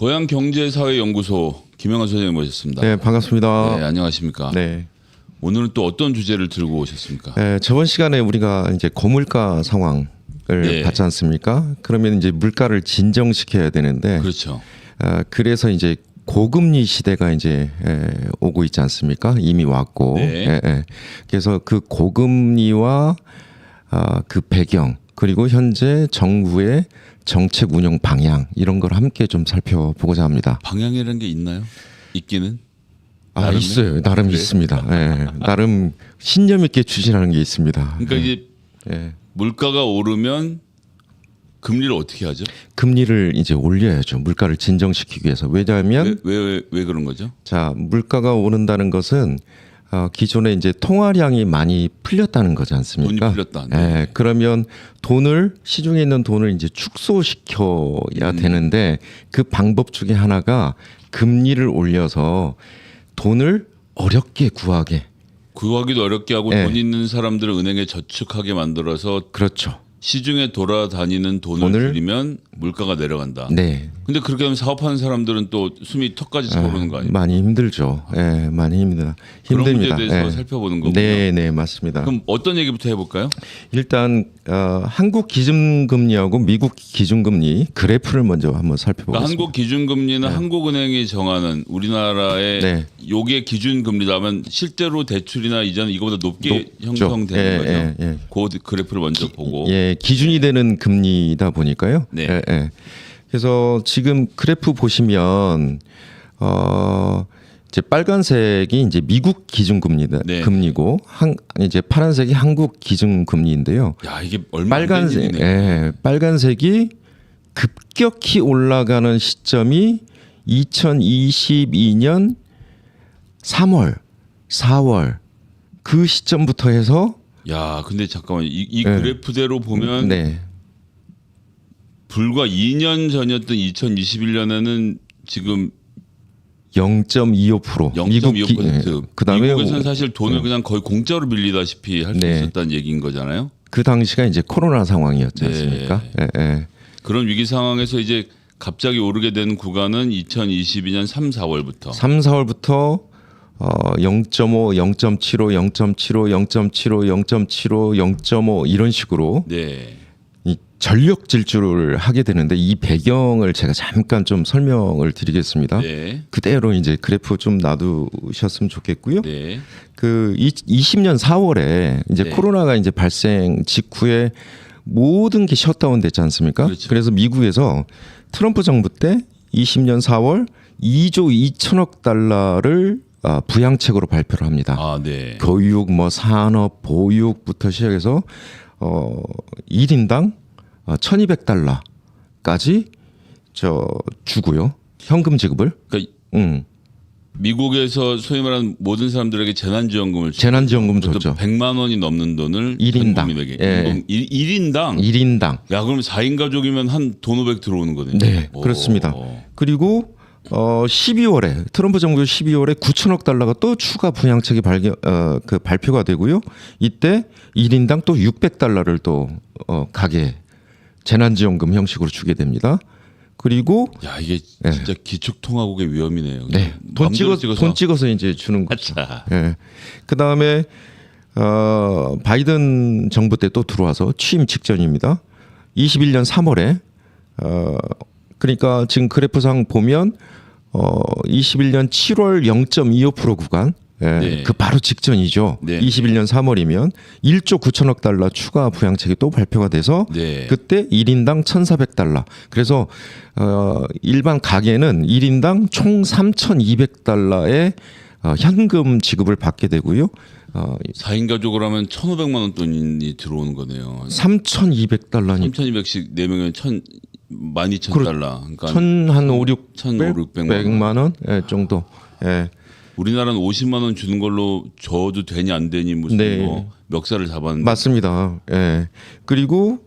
고양경제사회연구소 김영환 소장님 모셨습니다. 네, 반갑습니다. 네, 안녕하십니까. 네. 오늘은 또 어떤 주제를 들고 오셨습니까? 네, 저번 시간에 우리가 이제 고물가 상황을 봤지 않습니까? 그러면 이제 물가를 진정시켜야 되는데, 그렇죠. 그래서 이제 고금리 시대가 이제 오고 있지 않습니까? 이미 왔고, 네. 그래서 그 고금리와 그 배경 그리고 현재 정부의 정책 운영 방향 이런 걸 함께 좀 살펴보고자 합니다. 방향이라는 게 있나요? 있기는? 나름의? 있어요. 나름 그래? 있습니다. 나름 신념 있게 추진하는 게 있습니다. 그러니까 이제 물가가 오르면 금리를 어떻게 하죠? 금리를 이제 올려야죠. 물가를 진정시키기 위해서. 왜냐하면 왜 그런 거죠? 자, 물가가 오른다는 것은 기존에 이제 통화량이 많이 풀렸다는 거지 않습니까? 돈이 풀렸다. 네. 그러면 시중에 있는 돈을 이제 축소시켜야 되는데 그 방법 중에 하나가 금리를 올려서 돈을 어렵게 구하기도 어렵게 하고 돈 있는 사람들을 은행에 저축하게 만들어서 그렇죠. 시중에 돌아다니는 돈을 줄이면 물가가 내려간다. 네. 근데 그렇게 하면 사업하는 사람들은 또 숨이 턱까지 차오르는 거 아니에요? 많이 힘들죠. 많이 힘듭니다. 그런 문제에 대해서 살펴보는 거군요. 네, 맞습니다. 그럼 어떤 얘기부터 해볼까요? 일단 한국 기준금리하고 미국 기준금리 그래프를 먼저 한번 살펴보겠습니다. 그러니까 한국 기준금리는 한국은행이 정하는 우리나라의 요게 기준금리라면 실제로 대출이나 이전 이거보다 높게 형성되는 거죠. 그 그래프를 먼저 보고. 기준이 되는 금리다 보니까요. 네. 그래서 지금 그래프 보시면 이제 빨간색이 이제 미국 기준금리다. 금리고 이제 파란색이 한국 기준금리인데요. 야, 이게 얼마 안 된 일이네. 빨간색이 급격히 올라가는 시점이 2022년 3월, 4월 그 시점부터 해서 야, 근데 잠깐만 이 그래프대로 보면 불과 2년 전이었던 2021년에는 지금 0.25% 미국 0.25%. 그다음에 미국에서는 사실 돈을 그냥 거의 공짜로 빌리다시피 할 수 있었다는 얘기인 거잖아요. 그 당시가 이제 코로나 상황이었지 않습니까? 그런 위기 상황에서 이제 갑자기 오르게 된 구간은 2022년 3, 4월부터 0.5, 0.75, 0.75, 0.75, 0.75, 0.5 이런 식으로 이 전력 질주를 하게 되는데 이 배경을 제가 잠깐 좀 설명을 드리겠습니다. 그대로 이제 그래프 좀 놔두셨으면 좋겠고요. 그 20년 4월에 이제 코로나가 이제 발생 직후에 모든 게 셧다운 됐지 않습니까? 그렇죠. 그래서 미국에서 트럼프 정부 때 20년 4월 2조 2천억 달러를 부양책으로 발표를 합니다. 교육, 산업, 보육부터 시작해서 1인당 1,200달러까지 주고요. 현금 지급을. 그러니까 미국에서 소위 말하는 모든 사람들에게 재난지원금을 줬죠. 100만 원이 넘는 돈을 1인당. 1인당. 야, 그럼 4인 가족이면 한 돈 500 들어오는 거네요. 네, 그렇습니다. 그리고 12월에 트럼프 정부 12월에 9천억 달러가 또 추가 부양책이 발표가 되고요. 이때 1인당 또 600달러를 또 가계 재난지원금 형식으로 주게 됩니다. 그리고 야, 이게 진짜 기축통화국의 위험이네요. 돈 찍어서 이제 주는 거죠. 그다음에 바이든 정부 때 또 들어와서 취임 직전입니다. 21년 3월에 그러니까 지금 그래프상 보면 21년 7월 0.25% 구간 그 바로 직전이죠. 21년 3월이면 1조 9천억 달러 추가 부양책이 또 발표가 돼서 그때 1인당 1,400달러. 그래서 일반 가게는 1인당 총 3,200달러의 현금 지급을 받게 되고요. 4인 가족을 하면 1,500만 원 돈이 들어오는 거네요. 3,200달러니까 3,200씩 4명이면 12,000달러. 그러니까 한 1,500만 원 정도. 우리나라는 50만 원 주는 걸로 줘도 되니 안 되니 무슨 뭐 멱살을 잡았는데. 맞습니다. 그리고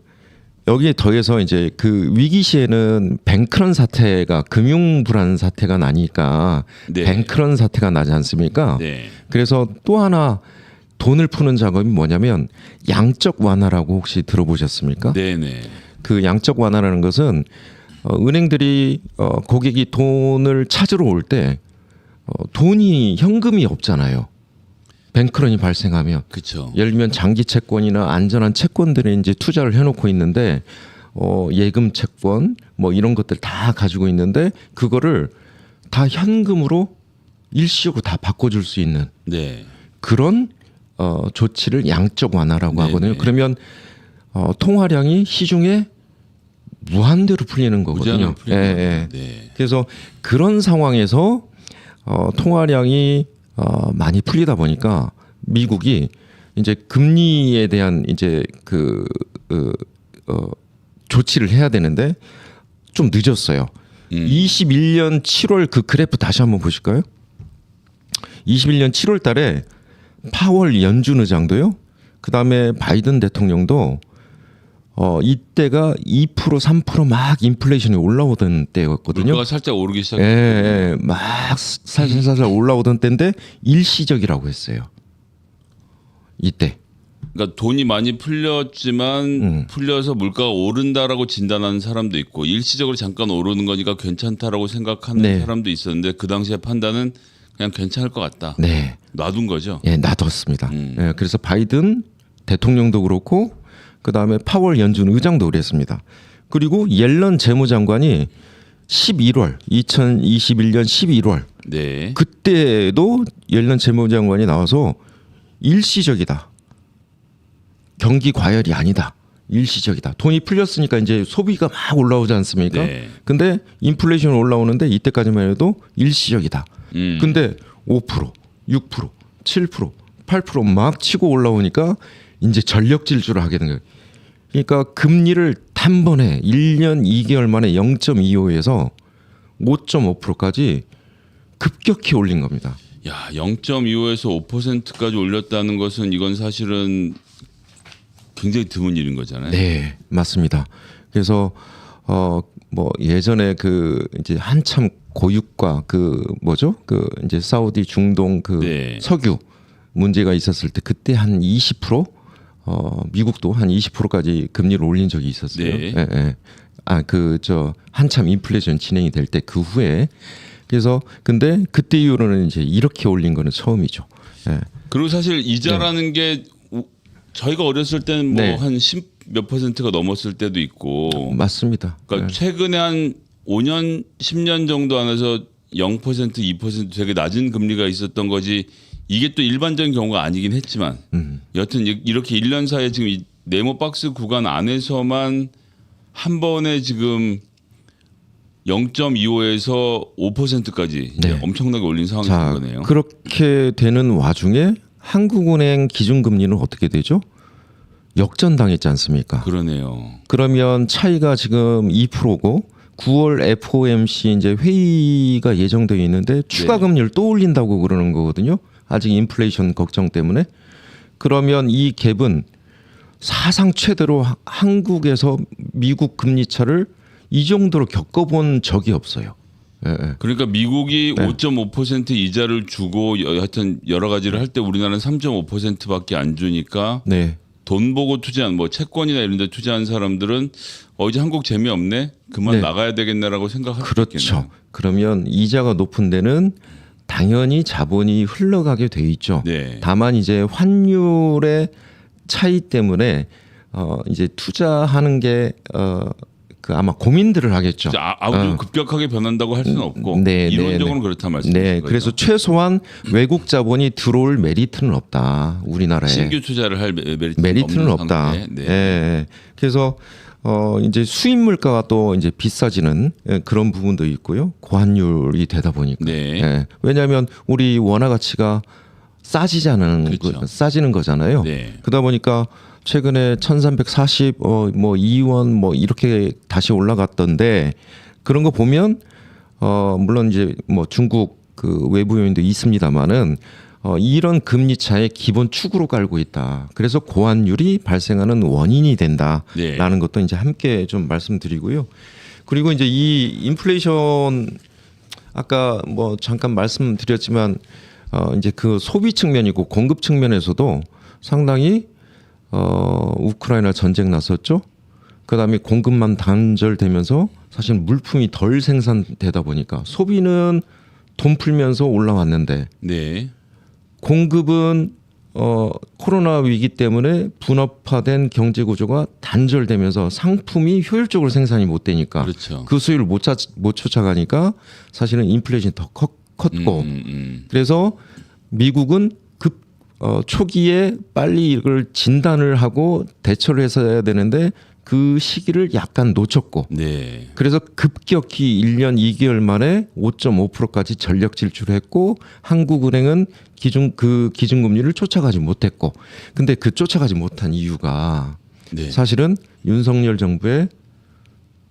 여기에 더해서 이제 그 위기 시에는 뱅크런 사태가 금융 불안 사태가 나니까 뱅크런 사태가 나지 않습니까? 그래서 또 하나 돈을 푸는 작업이 뭐냐면 양적 완화라고 혹시 들어보셨습니까? 네네. 그 양적 완화라는 것은 은행들이 고객이 돈을 찾으러 올 때 돈이 현금이 없잖아요. 뱅크런이 발생하면. 그렇죠. 예를 들면 장기 채권이나 안전한 채권들에 이제 투자를 해놓고 있는데 예금 채권 뭐 이런 것들 다 가지고 있는데 그거를 다 현금으로 일시적으로 다 바꿔줄 수 있는 네. 그런 조치를 양적 완화라고 네네. 하거든요. 그러면 통화량이 시중에 무한대로 풀리는 거거든요. 풀리는 예. 네. 그래서 그런 상황에서 통화량이 많이 풀리다 보니까 미국이 이제 금리에 대한 이제 조치를 해야 되는데 좀 늦었어요. 21년 7월 그 그래프 다시 한번 보실까요? 21년 7월 달에 파월 연준 의장도요. 그다음에 바이든 대통령도 이때가 2% 3% 막 인플레이션이 올라오던 때였거든요. 물가가 살짝 오르기 시작했고. 예, 막 살살 올라오던 때인데 일시적이라고 했어요. 이때. 그러니까 돈이 많이 풀렸지만 풀려서 물가가 오른다라고 진단하는 사람도 있고 일시적으로 잠깐 오르는 거니까 괜찮다라고 생각하는 네. 사람도 있었는데 그 당시에 판단은 그냥 괜찮을 것 같다. 네. 놔둔 거죠. 예, 놔뒀습니다. 예, 그래서 바이든 대통령도 그렇고 그다음에 파월 연준 의장도 그랬습니다. 그리고 옐런 재무장관이 11월 2021년 11월 네. 그때도 옐런 재무장관이 나와서 일시적이다. 경기 과열이 아니다. 일시적이다. 돈이 풀렸으니까 이제 소비가 막 올라오지 않습니까? 네. 근데 인플레이션 올라오는데 이때까지만 해도 일시적이다. 근데 5%, 6%, 7%, 8%막 치고 올라오니까 이제 전력 질주를 하게 된 거예요. 그러니까 금리를 단번에 1년 2개월 만에 0.25에서 5.5%까지 급격히 올린 겁니다. 야, 0.25에서 5%까지 올렸다는 것은 이건 사실은 굉장히 드문 일인 거잖아요. 네, 맞습니다. 그래서 뭐 예전에 그 이제 한참 고유가 그 뭐죠? 그 이제 사우디 중동 그 네. 석유 문제가 있었을 때 그때 한 20% 미국도 한 20%까지 금리를 올린 적이 있었어요. 네. 예, 예. 한참 인플레이션 진행이 될 때 그 후에 그래서 근데 그때 이후로는 이제 이렇게 올린 거는 처음이죠. 예. 그리고 사실 이자라는 게 저희가 어렸을 때는 뭐 한 10 몇 %가 넘었을 때도 있고 맞습니다. 그러니까 최근에 한 5년, 10년 정도 안에서 0%, 2% 되게 낮은 금리가 있었던 거지 이게 또 일반적인 경우가 아니긴 했지만 여튼 이렇게 1년 사이에 지금 이 네모 박스 구간 안에서만 한 번에 지금 0.25에서 5%까지 네. 엄청나게 올린 상황이 된 거네요. 그렇게 되는 와중에 한국은행 기준금리는 어떻게 되죠? 역전당했지 않습니까? 그러네요. 그러면 차이가 지금 2%고 9월 FOMC 이제 회의가 예정되어 있는데 추가 금리를 또 올린다고 그러는 거거든요. 아직 인플레이션 걱정 때문에. 그러면 이 갭은 사상 최대로 한국에서 미국 금리 차를 이 정도로 겪어본 적이 없어요. 예, 예. 그러니까 미국이 5.5% 이자를 주고 하여튼 여러 가지를 할 때 우리나라는 3.5%밖에 안 주니까 네. 돈 보고 투자한 뭐 채권이나 이런 데 투자한 사람들은 이제 한국 재미없네. 그만 나가야 되겠네라고 생각할 수 있겠네요. 그렇죠. 그러면 이자가 높은 데는 당연히 자본이 흘러가게 돼 있죠. 네. 다만 이제 환율의 차이 때문에 이제 투자하는 게 그 아마 고민들을 하겠죠. 아주 급격하게 변한다고 할 수는 없고 이론적으로는 그렇다 말씀이신 네, 거죠. 그래서 최소한 외국 자본이 들어올 메리트는 없다. 우리나라에 신규 투자를 할 메리트는 없다. 네. 예. 그래서 이제 수입 물가가 또 이제 비싸지는 그런 부분도 있고요. 고환율이 되다 보니까. 네. 예. 왜냐하면 우리 원화 가치가 싸지는 거잖아요. 네. 그러다 보니까 최근에 1340 뭐 2원 뭐 이렇게 다시 올라갔던데 그런 거 보면 물론 이제 뭐 중국 그 외부 요인도 있습니다만은 이런 금리 차의 기본 축으로 깔고 있다. 그래서 고환율이 발생하는 원인이 된다라는 것도 이제 함께 좀 말씀드리고요. 그리고 이제 이 인플레이션 아까 뭐 잠깐 말씀드렸지만 이제 그 소비 측면이고 공급 측면에서도 상당히 우크라이나 전쟁 났었죠. 그다음에 공급만 단절되면서 사실 물품이 덜 생산되다 보니까 소비는 돈 풀면서 올라왔는데 네. 공급은 코로나 위기 때문에 분업화된 경제 구조가 단절되면서 상품이 효율적으로 생산이 못 되니까 그렇죠. 그 수요를 못 쫓아가니까 사실은 인플레이션이 더 컸고 그래서 미국은 초기에 빨리 이걸 진단을 하고 대처를 했어야 되는데 그 시기를 약간 놓쳤고 네. 그래서 급격히 1년 2개월 만에 5.5%까지 전력 질출했고 한국은행은 기준금리를 쫓아가지 못했고 근데 그 쫓아가지 못한 이유가 네. 사실은 윤석열 정부의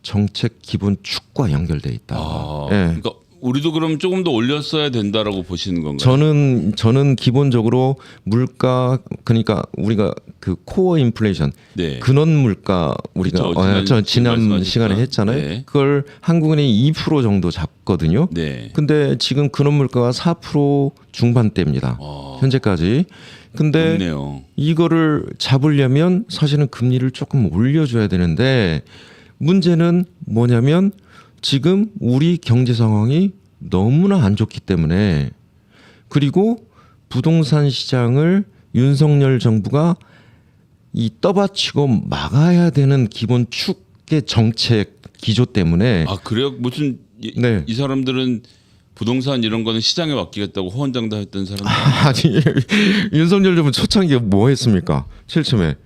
정책 기본 축과 연결돼 있다. 예. 그러니까 우리도 그럼 조금 더 올렸어야 된다라고 보시는 건가요? 저는 기본적으로 물가 그러니까 우리가 그 코어 인플레이션 네. 근원 물가 우리가 지난 시간에 했잖아요. 네. 그걸 한국은행이 2% 정도 잡거든요. 네. 근데 지금 근원 물가가 4% 중반대입니다. 현재까지. 근데 높네요. 이거를 잡으려면 사실은 금리를 조금 올려줘야 되는데 문제는 뭐냐면 지금 우리 경제 상황이 너무나 안 좋기 때문에 그리고 부동산 시장을 윤석열 정부가 이 떠받치고 막아야 되는 기본 축의 정책 기조 때문에 아 그래요? 무슨 네. 이 사람들은 부동산 이런 거는 시장에 맡기겠다고 호언장담했던 사람들. 아니 윤석열 정부 초창기에 뭐 했습니까? 제일 처음에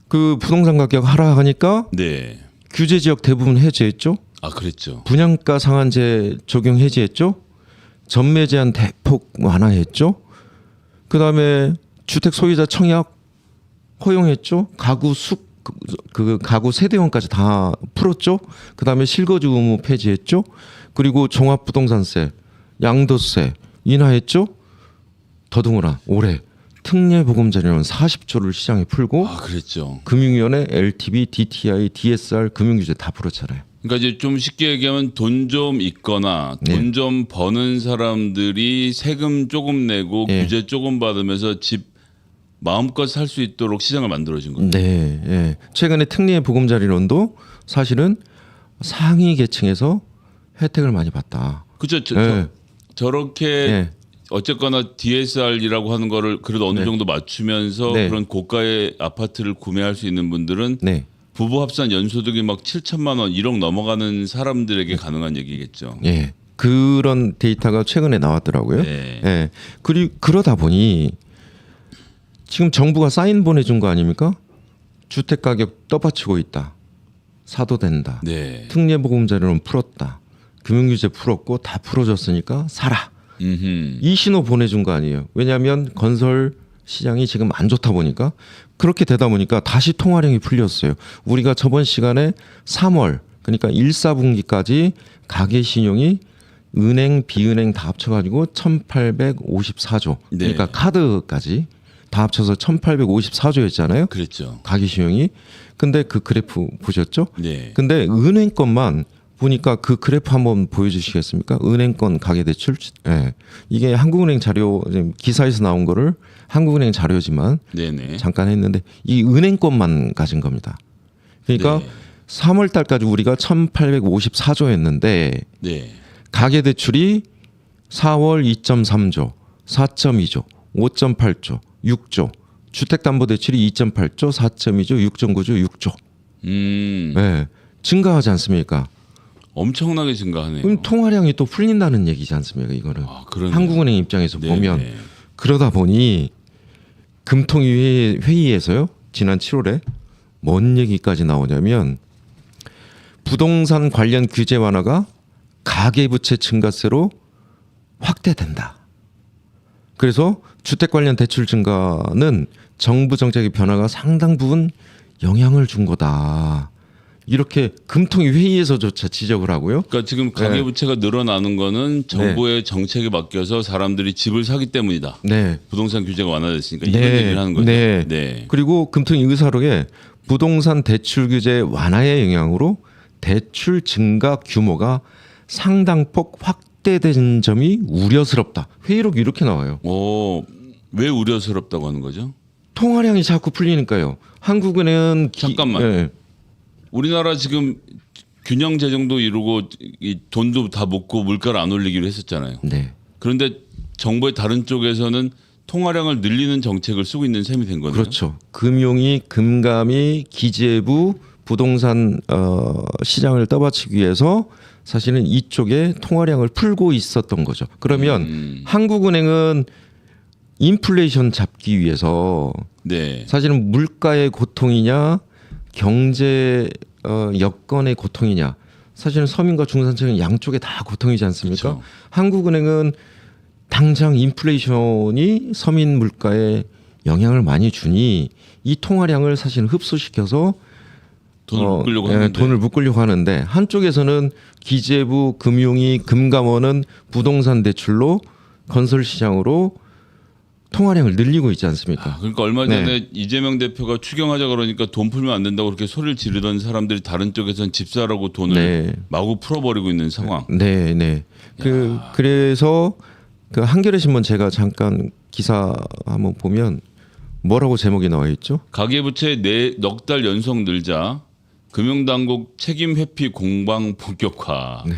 그 부동산 가격 하락하니까 네. 규제 지역 대부분 해제했죠. 아 그랬죠. 분양가 상한제 적용 해제했죠. 전매 제한 대폭 완화했죠. 그다음에 주택 소유자 청약 허용했죠. 가구 가구 세대원까지 다 풀었죠. 그다음에 실거주 의무 폐지했죠. 그리고 종합부동산세, 양도세 인하했죠. 더더구나 올해 특례보금자리론 40조를 시장에 풀고 아 그랬죠. 금융위원회, LTV, DTI, DSR 금융규제 다 풀었잖아요. 그러니까 이제 좀 쉽게 얘기하면 돈 좀 있거나 돈 좀 버는 사람들이 세금 조금 내고 규제 조금 받으면서 집 마음껏 살 수 있도록 시장을 만들어진 거예요. 네, 예. 최근에 특례 보금자리론도 사실은 상위 계층에서 혜택을 많이 받다. 그렇죠. 저렇게 예. 어쨌거나 DSR이라고 하는 거를 그래도 어느 정도 맞추면서 그런 고가의 아파트를 구매할 수 있는 분들은 부부 합산 연소득이 막 7천만 원, 1억 넘어가는 사람들에게 가능한 얘기겠죠. 예. 그런 데이터가 최근에 나왔더라고요. 네. 예. 그리고 그러다 보니 지금 정부가 사인 보내준 거 아닙니까? 주택 가격 떠받치고 있다. 사도 된다. 네. 특례보금자리론 풀었다. 금융규제 풀었고 다 풀어줬으니까 사라. 이 신호 보내준 거 아니에요. 왜냐하면 건설 시장이 지금 안 좋다 보니까 그렇게 되다 보니까 다시 통화량이 풀렸어요. 우리가 저번 시간에 3월 그러니까 1, 4분기까지 가계 신용이 은행, 비은행 다 합쳐가지고 1,854조. 그러니까 카드까지 다 합쳐서 1,854조였잖아요. 그랬죠. 가계 신용이. 근데 그 그래프 보셨죠? 네. 근데 은행 것만 보니까 그 그래프 한번 보여주시겠습니까? 은행권 가계대출. 예. 이게 한국은행 자료 기사에서 나온 거를 한국은행 자료지만 네네. 잠깐 했는데 이 은행권만 가진 겁니다. 그러니까 3월 달까지 우리가 1,854조였는데 가계대출이 4월 2.3조, 4.2조, 5.8조, 6조, 주택담보대출이 2.8조, 4.2조, 6.9조, 6조. 네. 증가하지 않습니까? 엄청나게 증가하네요. 그럼 통화량이 또 풀린다는 얘기지 않습니까? 이거는 한국은행 입장에서 보면 그러다 보니 금통위 회의에서요. 지난 7월에 뭔 얘기까지 나오냐면 부동산 관련 규제 완화가 가계부채 증가세로 확대된다. 그래서 주택 관련 대출 증가는 정부 정책의 변화가 상당 부분 영향을 준 거다. 이렇게 금통위 회의에서조차 지적을 하고요. 그러니까 지금 가계부채가 늘어나는 거는 정부의 정책에 맡겨서 사람들이 집을 사기 때문이다. 부동산 규제가 완화됐으니까 이런 얘기를 하는 거죠. 그리고 금통위 의사록에 부동산 대출 규제 완화의 영향으로 대출 증가 규모가 상당폭 확대된 점이 우려스럽다. 회의록이 이렇게 나와요. 왜 우려스럽다고 하는 거죠? 통화량이 자꾸 풀리니까요. 한국은행은 잠깐만. 우리나라 지금 균형 재정도 이루고 이 돈도 다 먹고 물가를 안 올리기로 했었잖아요. 네. 그런데 정부의 다른 쪽에서는 통화량을 늘리는 정책을 쓰고 있는 셈이 된 거네요. 그렇죠. 금융이 금감이 기재부 부동산 시장을 떠받치기 위해서 사실은 이쪽에 통화량을 풀고 있었던 거죠. 그러면 한국은행은 인플레이션 잡기 위해서 네. 사실은 물가의 고통이냐 경제 여건의 고통이냐 사실은 서민과 중산층은 양쪽에 다 고통이지 않습니까? 그렇죠. 한국은행은 당장 인플레이션이 서민 물가에 영향을 많이 주니 이 통화량을 사실 흡수시켜서 돈을 묶으려고 하는데 한쪽에서는 기재부 금융위 금감원은 부동산 대출로 건설 시장으로 통화량을 늘리고 있지 않습니까? 그러니까 얼마 전에 이재명 대표가 추경하자 그러니까 돈 풀면 안 된다고 그렇게 소리를 지르던 사람들이 다른 쪽에서는 집 사라고 돈을 마구 풀어버리고 있는 상황. 네, 네. 그래서 그 한겨레 신문 제가 잠깐 기사 한번 보면 뭐라고 제목이 나와 있죠? 가계부채 넉 달 연속 늘자 금융당국 책임 회피 공방 본격화. 네.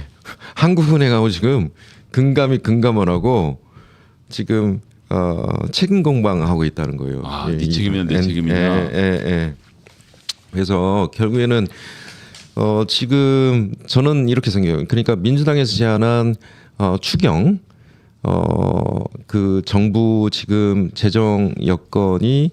한국은행하고 지금 금감이 금감원하고 지금 책임 공방하고 있다는 거예요. 네 책임이냐 내 책임이냐. 그래서 결국에는 지금 저는 이렇게 생각해요. 그러니까 민주당에서 제안한 추경 그 정부 지금 재정 여건이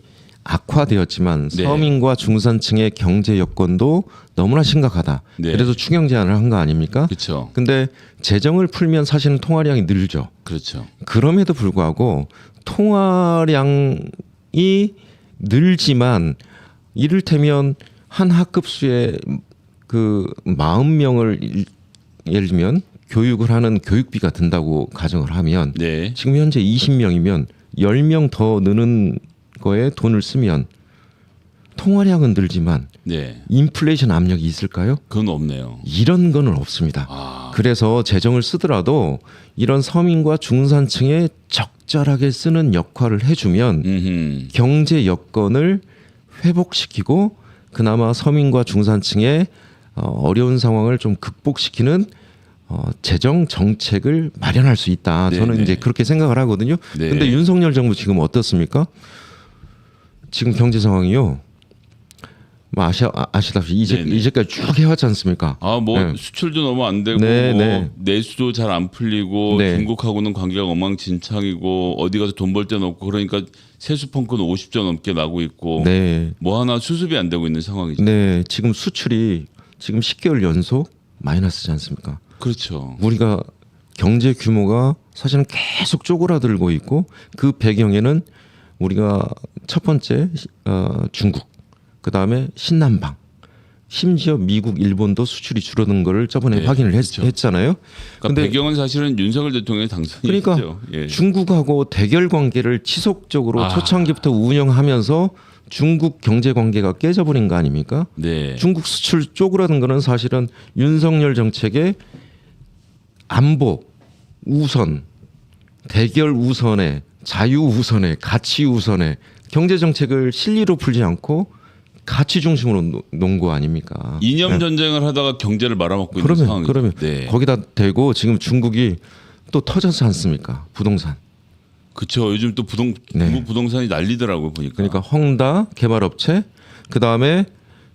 악화되었지만 서민과 중산층의 경제 여건도 너무나 심각하다. 그래서 추경 제안을 한 거 아닙니까? 그렇죠. 근데 재정을 풀면 사실은 통화량이 늘죠. 그렇죠. 그럼에도 불구하고 통화량이 늘지만 이를테면 한 학급수에 그 40명을 예를 들면 교육을 하는 교육비가 든다고 가정을 하면 지금 현재 20명이면 10명 더 느는 거에 돈을 쓰면 통화량은 늘지만 인플레이션 압력이 있을까요? 그건 없네요. 이런 거는 없습니다. 그래서 재정을 쓰더라도 이런 서민과 중산층에 적절하게 쓰는 역할을 해주면 경제 여건을 회복시키고 그나마 서민과 중산층의 어려운 상황을 좀 극복시키는 재정 정책을 마련할 수 있다. 저는 이제 그렇게 생각을 하거든요. 근데 윤석열 정부 지금 어떻습니까? 지금 경제 상황이요. 뭐 아시다시피 이제까지 쭉 해왔지 않습니까? 수출도 너무 안 되고 내수도 잘 안 풀리고 중국하고는 관계가 엉망진창이고 어디 가서 돈 벌 데는 없고 그러니까 세수 펑크는 50조 넘게 나고 있고 뭐 하나 수습이 안 되고 있는 상황이죠. 네, 지금 수출이 지금 10개월 연속 마이너스지 않습니까? 그렇죠. 우리가 경제 규모가 사실은 계속 쪼그라들고 있고 그 배경에는 우리가 첫 번째 중국, 그 다음에 신남방, 심지어 미국, 일본도 수출이 줄어든 거를 저번에 확인을 했잖아요. 그러니까 배경은 사실은 윤석열 대통령의 당선이죠. 그러니까 중국하고 대결 관계를 지속적으로 초창기부터 운영하면서 중국 경제 관계가 깨져버린 거 아닙니까? 중국 수출 쪼그라든 거는 사실은 윤석열 정책의 안보 우선, 대결 우선에, 자유 우선에, 가치 우선에 경제 정책을 실리로 풀지 않고 가치 중심으로 놓은 거 아닙니까? 이념 전쟁을 하다가 경제를 말아먹고 있는 상황이죠. 그러면 거기다 대고 지금 중국이 또 터졌지 않습니까? 부동산. 그렇죠. 요즘 또 중국 부동산이 난리더라고요 보니까. 그러니까 헝다 개발업체, 그 다음에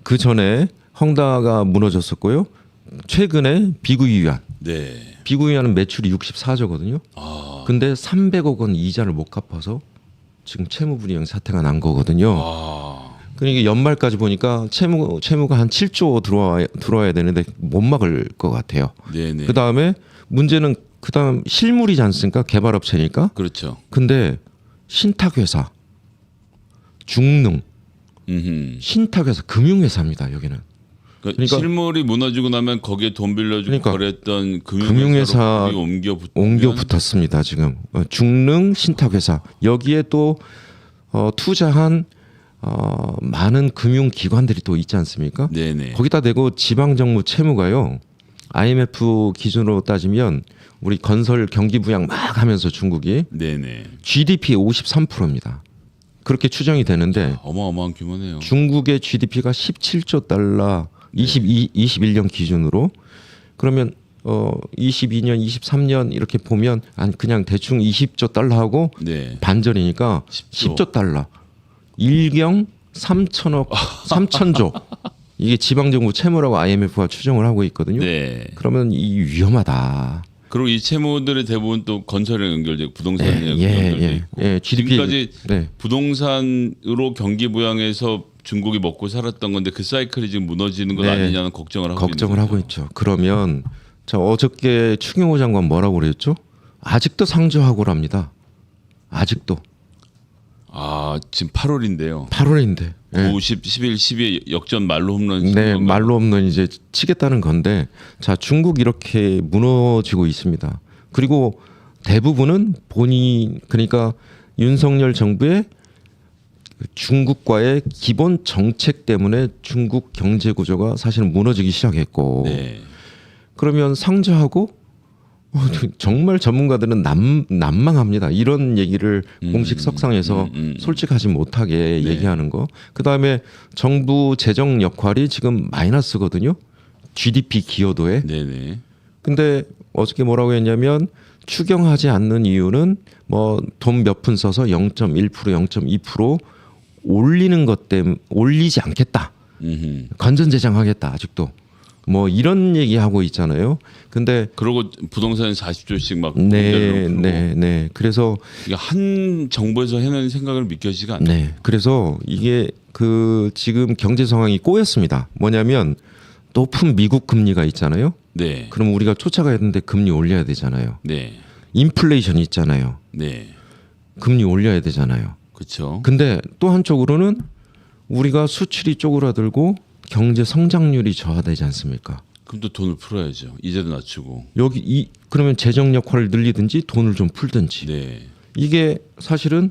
그 전에 헝다가 무너졌었고요. 최근에 비구이유안. 비구이유안은 매출이 64조거든요. 근데 300억 원 이자를 못 갚아서 지금 채무불이행 사태가 난 거거든요. 그러니까 연말까지 보니까 채무가 한 7조 들어와야 되는데 못 막을 것 같아요. 그 다음에 문제는 그다음 실물이지 않습니까? 개발업체니까. 그렇죠. 근데 신탁회사, 중능, 신탁회사, 금융회사입니다. 여기는. 그러니까 실물이 무너지고 나면 거기에 돈 빌려주고 거래했던 금융회사 옮겨 붙었습니다. 지금 중능 신탁회사 여기에 또 투자한 많은 금융기관들이 또 있지 않습니까? 거기다 대고 지방정부 채무가요. IMF 기준으로 따지면 우리 건설 경기 부양 막 하면서 중국이 GDP 53%입니다. 그렇게 추정이 되는데 어마어마한 규모네요. 중국의 GDP가 17조 달러 21년 기준으로. 그러면 22년, 23년 이렇게 보면 그냥 대충 20조 달러하고 네. 반전이니까 10조 달러. 1경 3천억, 3천조. 이게 지방정부 채무라고 IMF가 추정을 하고 있거든요. 네. 그러면 이 위험하다. 그리고 이 채무들의 대부분 또 건설에 연결되고 부동산에 연결돼 있고 GDP, 지금까지 부동산으로 경기 부양해서 중국이 먹고 살았던 건데 그 사이클이 지금 무너지는 건 아니냐는 걱정을 하고 있죠. 그러면 자, 어저께 추경호 장관 뭐라고 그랬죠? 아직도 상저하고랍니다. 아직도. 지금 8월인데요. 8월인데. 9, 10, 11, 12에 역전 말로 홈런. 네, 말로 홈런 이제 치겠다는 건데, 자, 중국 이렇게 무너지고 있습니다. 그리고 대부분은 그러니까 윤석열 정부의 중국과의 기본 정책 때문에 중국 경제 구조가 사실은 무너지기 시작했고, 네. 그러면 상저하고 정말 전문가들은 난망합니다. 이런 얘기를 공식 석상에서 솔직하지 못하게 얘기하는 거. 그다음에 정부 재정 역할이 지금 마이너스거든요. GDP 기여도에. 네네. 근데 어저께 뭐라고 했냐면 추경하지 않는 이유는 뭐 돈 몇 푼 써서 0.1%, 0.2% 올리는 것 때문에 올리지 않겠다. 건전재정하겠다. 아직도. 뭐 이런 얘기하고 있잖아요. 근데 그러고 부동산 40조씩 막 네. 그래서 이게 한 정부에서 해낸 생각을 믿겨지가 않아요. 네. 그래서 이게 지금 경제 상황이 꼬였습니다. 뭐냐면 높은 미국 금리가 있잖아요. 네. 그럼 우리가 쫓아가야 되는데 금리 올려야 되잖아요. 네. 인플레이션 있잖아요. 네. 금리 올려야 되잖아요. 그렇죠. 근데 또 한쪽으로는 우리가 수출이 쪼그라들고 경제 성장률이 저하되지 않습니까? 그럼 또 돈을 풀어야죠. 이자도 낮추고. 그러면 재정 역할을 늘리든지 돈을 좀 풀든지. 네. 이게 사실은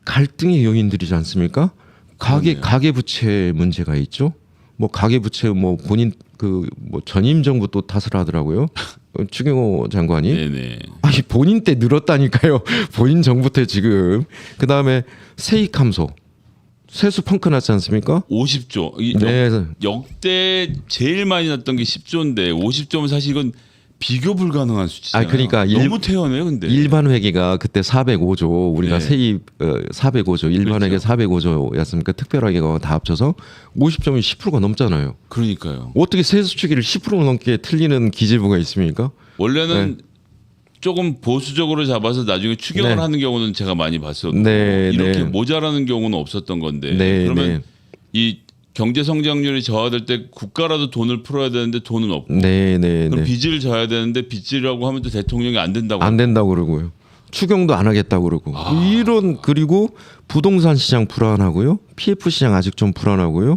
갈등의 요인들이지 않습니까? 가계 부채 문제가 있죠. 뭐 가계 부채 뭐 본인 뭐 전임 정부 또 탓을 하더라고요. 추경호 장관이. 네네. 아니 본인 때 늘었다니까요. 본인 정부 때 지금. 그다음에 세익 감소. 세수 펑크 났지 않습니까? 50조. 네. 역대 제일 많이 났던 게 10조인데 50조면 사실 이건 비교 불가능한 수치잖아요. 그러니까 너무 태연해요, 근데. 일반 회계가 그때 405조 우리가 네. 세입 405조 일반 회계 405조였습니까? 특별 회계가 다 합쳐서 50점이 10%가 넘잖아요. 그러니까요. 어떻게 세수 추기를 10% 넘게 틀리는 기재부가 있습니까? 원래는 조금 보수적으로 잡아서 나중에 추경을 하는 경우는 제가 많이 봤어도 이렇게 모자라는 경우는 없었던 건데 그러면 이 경제 성장률이 저하될 때 국가라도 돈을 풀어야 되는데 돈은 없고 그럼 빚을 져야 되는데 빚지라고 하면 또 대통령이 안 된다고 그러고요. 추경도 안 하겠다고 그러고 그리고 부동산 시장 불안하고요. PF 시장 아직 좀 불안하고요.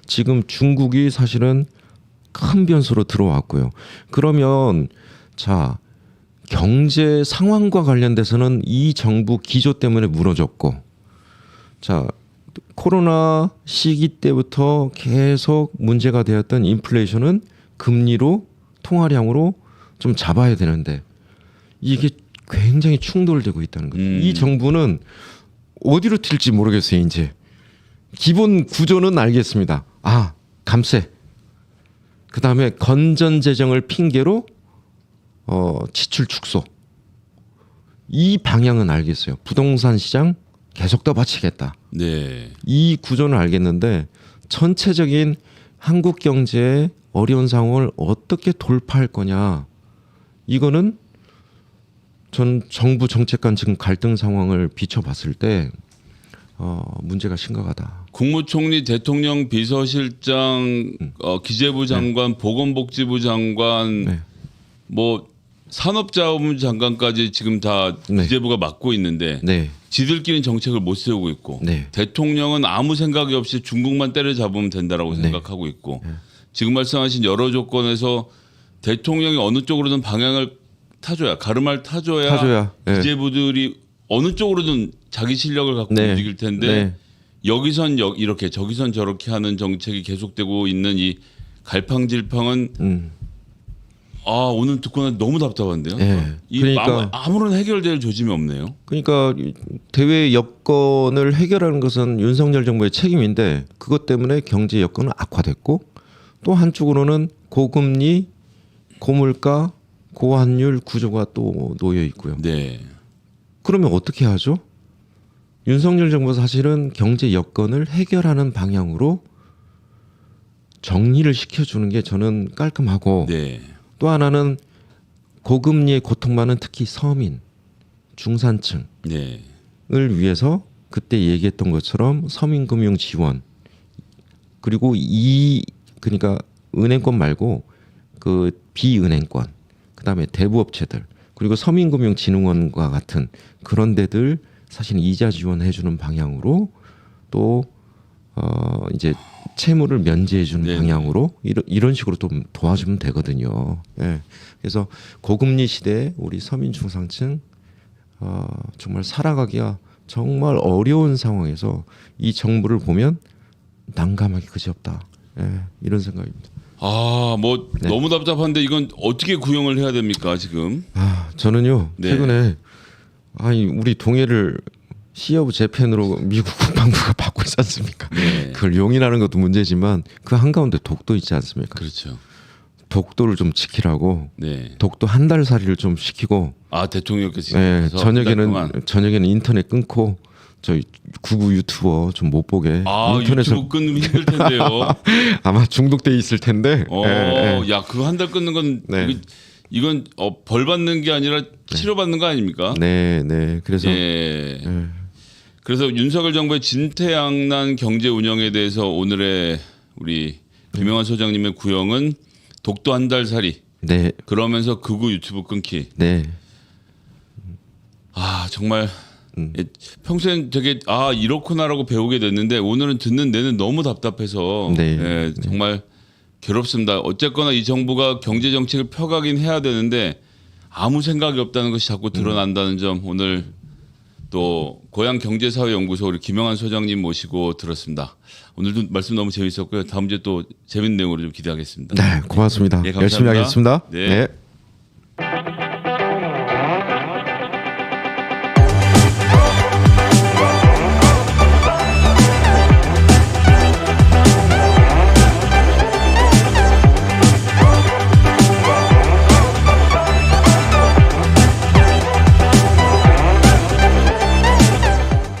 지금 중국이 사실은 큰 변수로 들어왔고요. 그러면 자 경제 상황과 관련돼서는 이 정부 기조 때문에 무너졌고, 자 코로나 시기 때부터 계속 문제가 되었던 인플레이션은 금리로 통화량으로 좀 잡아야 되는데 이게 굉장히 충돌되고 있다는 거죠. 이 정부는 어디로 튈지 모르겠어요. 이제 기본 구조는 알겠습니다. 감세. 그 다음에 건전 재정을 핑계로 지출 축소. 이 방향은 알겠어요. 부동산 시장 계속 떠받치겠다. 네. 이 구조는 알겠는데 전체적인 한국 경제의 어려운 상황을 어떻게 돌파할 거냐. 이거는 전 정부 정책 간 지금 갈등 상황을 비춰봤을 때 문제가 심각하다. 국무총리, 대통령 비서실장, 기재부 장관, 보건복지부 장관, 뭐 산업자원부 장관까지 지금 다 기재부가 맡고 있는데 지들끼리는 정책을 못 세우고 있고 대통령은 아무 생각이 없이 중국만 때려잡으면 된다라고 생각하고 있고 지금 말씀하신 여러 조건에서 대통령이 어느 쪽으로든 방향을 타줘야 가르마를 타줘야 기재부들이 어느 쪽으로든 자기 실력을 갖고 움직일 텐데 여기선 이렇게 저기선 저렇게 하는 정책이 계속되고 있는 이 갈팡질팡은 오늘 듣고는 너무 답답한데요. 그러니까 아무런 해결될 조짐이 없네요. 그러니까 대외 여건을 해결하는 것은 윤석열 정부의 책임인데 그것 때문에 경제 여건은 악화됐고 또 한쪽으로는 고금리, 고물가, 고환율 구조가 또 놓여 있고요. 네. 그러면 어떻게 하죠? 윤석열 정부 사실은 경제 여건을 해결하는 방향으로 정리를 시켜주는 게 저는 깔끔하고 네. 또 하나는 고금리의 고통많은 특히 서민, 중산층을 네. 위해서 그때 얘기했던 것처럼 서민금융 지원 그리고 그러니까 은행권 말고 그 비은행권 그다음에 대부업체들 그리고 서민금융진흥원과 같은 그런 데들 사실 이자 지원해주는 방향으로 또 이제 채무를 면제해주는 네. 방향으로 이런 식으로 좀 도와주면 되거든요. 예. 그래서 고금리 시대에 우리 서민 중산층 정말 살아가기가 정말 어려운 상황에서 이 정부를 보면 난감하기 그지없다. 예. 이런 생각입니다. 뭐 네. 너무 답답한데 이건 어떻게 구형을 해야 됩니까 지금? 저는요 네. 최근에 우리 동해를 시 오브 재팬으로 미국 국방부가 받고 있지 않습니까? 네. 그걸 용인하는 것도 문제지만 그 한가운데 독도 있지 않습니까? 그렇죠. 독도를 좀 지키라고 네. 독도 한 달 살이를 좀 시키고 대통령께서 네, 저녁에는 저녁에는 인터넷 끊고 저희 구구 유튜버 좀 못 보게 유튜브 끊으면 힘들 텐데요. 아마 중독돼 있을 텐데. 야 그거 한 달 끊는 건 네. 이건 벌 받는 게 아니라 치료 받는 거 아닙니까? 네. 그래서 그래서 윤석열 정부의 진퇴양난 경제 운영에 대해서 오늘의 우리 김영환 소장님의 구형은 독도 한 달 살이. 네. 그러면서 극우 유튜브 끊기. 네. 정말 평소엔 되게 이렇구나라고 배우게 됐는데 오늘은 듣는 내내 너무 답답해서 네. 정말 괴롭습니다. 어쨌거나 이 정부가 경제 정책을 펴가긴 해야 되는데 아무 생각이 없다는 것이 자꾸 드러난다는 점 오늘 또 고향경제사회연구소 우리 김영환 소장님 모시고 들었습니다. 오늘도 말씀 너무 재밌었고요. 다음 주에 또 재밌는 내용으로 좀 기대하겠습니다. 네, 고맙습니다. 네, 감사합니다. 열심히 하겠습니다. 네. 네.